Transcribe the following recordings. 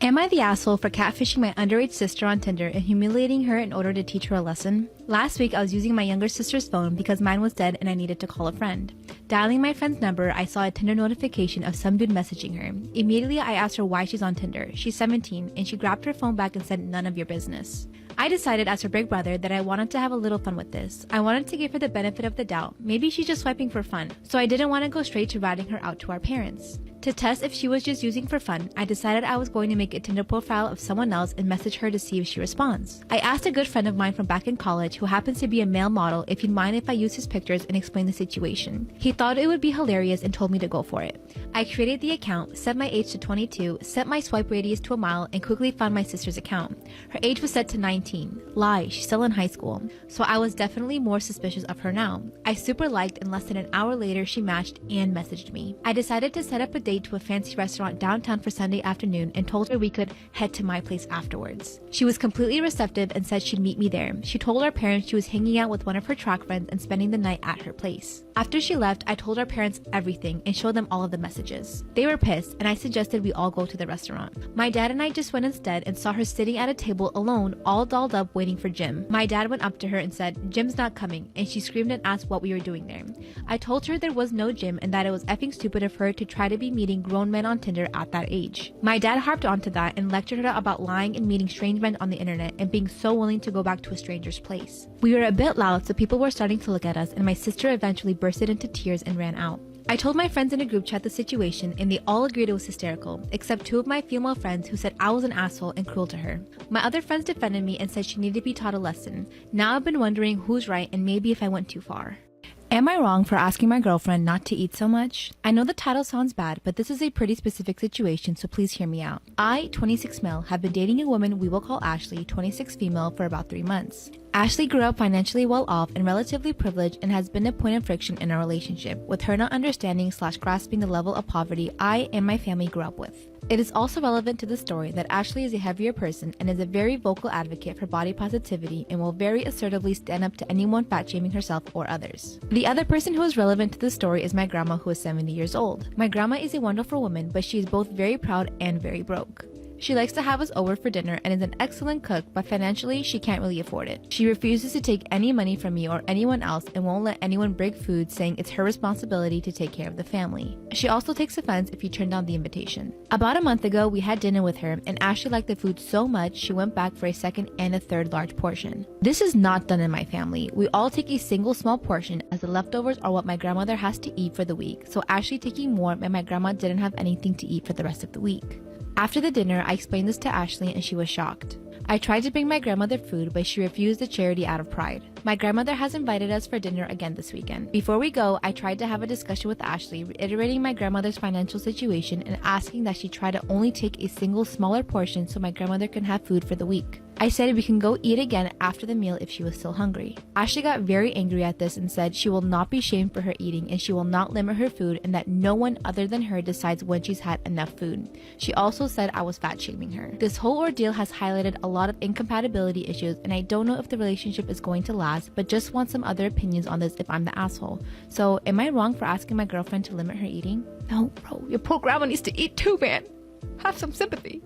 Am I the asshole for catfishing my underage sister on Tinder and humiliating her in order to teach her a lesson? Last week, I was using my younger sister's phone because mine was dead and I needed to call a friend. Dialing my friend's number, I saw a Tinder notification of some dude messaging her. Immediately, I asked her why she's on Tinder. She's 17, and she grabbed her phone back and said, "None of your business." I decided as her big brother that I wanted to have a little fun with this. I wanted to give her the benefit of the doubt. Maybe she's just swiping for fun. So I didn't want to go straight to ratting her out to our parents. To test if she was just using for fun, I decided I was going to make a Tinder profile of someone else and message her to see if she responds. I asked a good friend of mine from back in college, who happens to be a male model, if he'd mind if I use his pictures and explain the situation. He thought it would be hilarious and told me to go for it. I created the account, set my age to 22, set my swipe radius to a mile, and quickly found my sister's account. Her age was set to 19. Lie, she's still in high school. So I was definitely more suspicious of her now. I super liked, and less than an hour later she matched and messaged me. I decided to set up a date to a fancy restaurant downtown for Sunday afternoon and told her we could head to my place afterwards. She was completely receptive and said she'd meet me there. She told our parents she was hanging out with one of her track friends and spending the night at her place. After she left, I told our parents everything and showed them all of the messages. They were pissed, and I suggested we all go to the restaurant. My dad and I just went instead and saw her sitting at a table alone, all dolled up waiting for Jim. My dad went up to her and said, "Jim's not coming," and she screamed and asked what we were doing there. I told her there was no Jim and that it was effing stupid of her to try to be meeting grown men on Tinder at that age. My dad harped onto that and lectured her about lying and meeting strange men on the internet and being so willing to go back to a stranger's place. We were a bit loud, so people were starting to look at us, and my sister eventually bursted into tears and ran out. I told my friends in a group chat the situation, and they all agreed it was hysterical, except two of my female friends who said I was an asshole and cruel to her. My other friends defended me and said she needed to be taught a lesson. Now I've been wondering who's right and maybe if I went too far. Am I wrong for asking my girlfriend not to eat so much? I know the title sounds bad, but this is a pretty specific situation, so please hear me out. I, 26 male, have been dating a woman we will call Ashley, 26 female, for about 3 months. Ashley grew up financially well off and relatively privileged and has been a point of friction in our relationship, with her not understanding/grasping the level of poverty I and my family grew up with. It is also relevant to the story that Ashley is a heavier person and is a very vocal advocate for body positivity and will very assertively stand up to anyone fat-shaming herself or others. The other person who is relevant to the story is my grandma, who is 70 years old. My grandma is a wonderful woman, but she is both very proud and very broke. She likes to have us over for dinner and is an excellent cook, but financially, she can't really afford it. She refuses to take any money from me or anyone else and won't let anyone bring food, saying it's her responsibility to take care of the family. She also takes offense if you turn down the invitation. About a month ago, we had dinner with her, and Ashley liked the food so much, she went back for a second and a third large portion. This is not done in my family. We all take a single small portion, as the leftovers are what my grandmother has to eat for the week, so Ashley taking more meant my grandma didn't have anything to eat for the rest of the week. After the dinner, I explained this to Ashley and she was shocked. I tried to bring my grandmother food, but she refused the charity out of pride. My grandmother has invited us for dinner again this weekend. Before we go, I tried to have a discussion with Ashley, reiterating my grandmother's financial situation and asking that she try to only take a single smaller portion so my grandmother can have food for the week. I said we can go eat again after the meal if she was still hungry. Ashley got very angry at this and said she will not be shamed for her eating and she will not limit her food and that no one other than her decides when she's had enough food. She also said I was fat shaming her. This whole ordeal has highlighted a lot of incompatibility issues, and I don't know if the relationship is going to last, but just want some other opinions on this if I'm the asshole. So am I wrong for asking my girlfriend to limit her eating? No, bro, your poor grandma needs to eat too, man. Have some sympathy.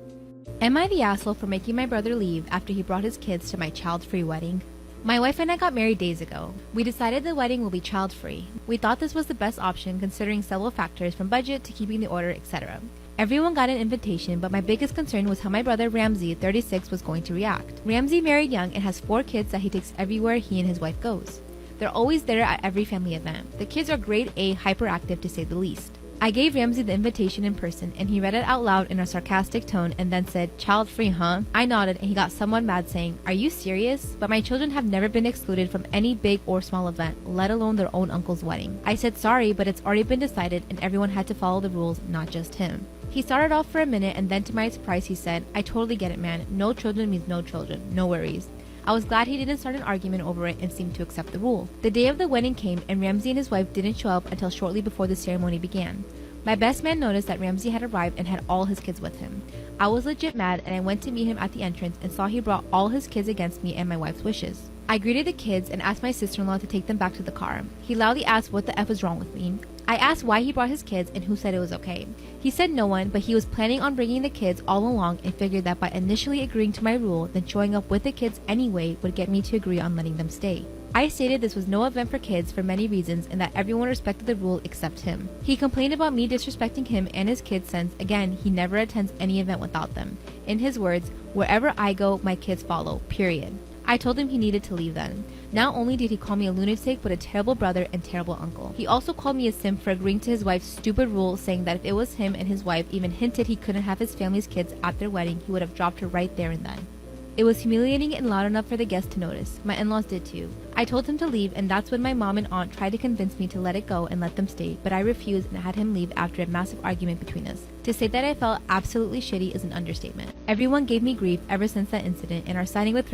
Am I the asshole for making my brother leave after he brought his kids to my child-free wedding? My wife and I got married days ago. We decided the wedding will be child-free. We thought this was the best option considering several factors from budget to keeping the order, etc. Everyone got an invitation, but my biggest concern was how my brother Ramsey, 36, was going to react. Ramsey married young and has 4 kids that he takes everywhere he and his wife goes. They're always there at every family event. The kids are grade A hyperactive to say the least. I gave Ramsey the invitation in person and he read it out loud in a sarcastic tone and then said, "Child-free, huh?" I nodded and he got somewhat mad saying, "Are you serious?" But my children have never been excluded from any big or small event, let alone their own uncle's wedding. I said sorry, but it's already been decided and everyone had to follow the rules, not just him. He started off for a minute and then to my surprise he said, "I totally get it, man. No children means no children. No worries." I was glad he didn't start an argument over it and seemed to accept the rule. The day of the wedding came and Ramsey and his wife didn't show up until shortly before the ceremony began. My best man noticed that Ramsey had arrived and had all his kids with him. I was legit mad and I went to meet him at the entrance and saw he brought all his kids against me and my wife's wishes. I greeted the kids and asked my sister-in-law to take them back to the car. He loudly asked what the F was wrong with me. I asked why he brought his kids and who said it was okay. He said no one, but he was planning on bringing the kids all along and figured that by initially agreeing to my rule, then showing up with the kids anyway would get me to agree on letting them stay. I stated this was no event for kids for many reasons and that everyone respected the rule except him. He complained about me disrespecting him and his kids since, again, he never attends any event without them. In his words, wherever I go, my kids follow, period. I told him he needed to leave then. Not only did he call me a lunatic, but a terrible brother and terrible uncle. He also called me a simp for agreeing to his wife's stupid rule, saying that if it was him and his wife even hinted he couldn't have his family's kids at their wedding, he would have dropped her right there and then. It was humiliating and loud enough for the guests to notice. My in-laws did too. I told him to leave, and that's when my mom and aunt tried to convince me to let it go and let them stay, but I refused and had him leave after a massive argument between us. To say that I felt absolutely shitty is an understatement. Everyone gave me grief ever since that incident and are siding with